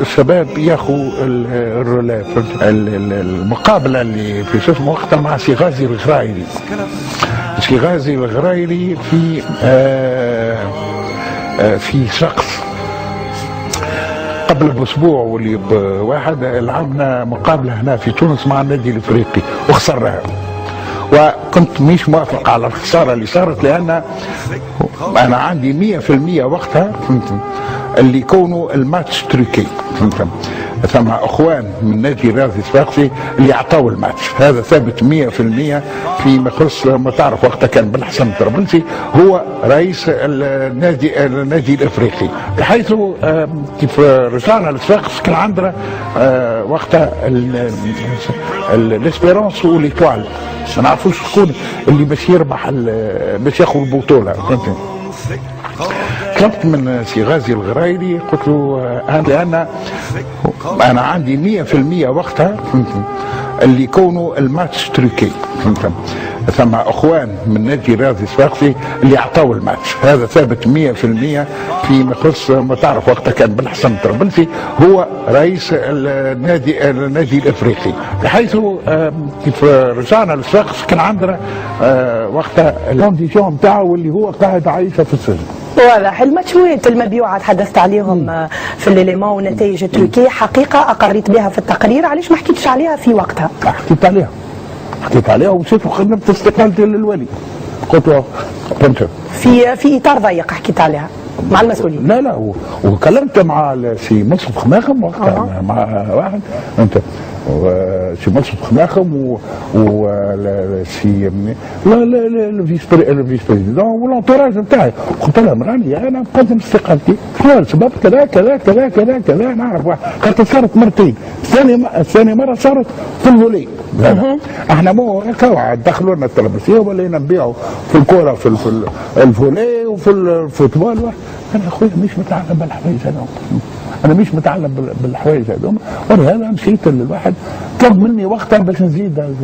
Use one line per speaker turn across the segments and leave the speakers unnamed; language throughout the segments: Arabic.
الشباب ياخوا الرولا، المقابله اللي في شو اسمه وقتها مع سي غازي الغرايلي. سي غازي الغرايلي في سقف قبل باسبوع واللي بواحد لعبنا مقابله هنا في تونس مع النادي الافريقي وخسرناها، وكنت مش موافق على الخساره اللي صارت لان انا عندي 100% وقتها اللي يكونوا الماتش تريكي. ثم اخوان من نادي رياضي الصفاقسي اللي اعطوا الماتش، هذا ثابت 100% فيما يخص. ما تعرف وقتها كان بن حسن الطرابلسي هو رئيس النادي الافريقي، بحيث كيف رجعنا للصفاقس كان عندنا وقتها الاسبيرونس وليتوال، ما نعرفوش شكون اللي باش يربح باش ياخذ البطوله. طلبت من سي غازي الغرايلي قلت له لان انا عندي 100% وقتها اللي يكونوا الماتش تريكي. ثم اخوان من نادي رياضي الصفاقسي اللي اعطوا الماتش، هذا ثابت 100% فيما يخص. ما تعرف وقتها كان بن حسن الطرابلسي هو رئيس النادي الافريقي، بحيث كيف رجعنا للصفاقس كان عندنا وقتها الكونديسيون نتاعو اللي هو قاعد عايشه في السجن.
واضح. الماتشوات المبيوعه تحدثت عليهم في الليليمون والنتائج التركيه حقيقه اقريت بها في التقرير، علاش ما حكيتش عليها في وقتها؟
حكيت عليها ومشيت وخدمت استقالتي للولي. قلت له
في اطار ضيق حكيت عليها مع المسؤولين.
لا وكلمت مع سي مصطفى خماخم وقتها مع واحد سي مصطفى خماخم وسي الفيس بريزيدون والانتوراج نتاعي. قلت لهم راني انا مقدم استقالتي سبب كذا كذا كذا كذا كذا. نعرف واحد خاطر صارت مرتين، ثاني مره صارت في الفولي. احنا مو هكا دخلوا لنا الطلبسيه ولينا نبيعوا في الكوره في الفولي وفي الفوتبول. انا اخويا مش متعلم بالحوايج هذوما، انا مش متعلم بالحوايج هذوما، ولهذا مشيت للواحد طلب مني وقتها باش نزيد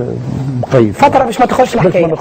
مقيد
فتره باش ما تخرجش الحكايه.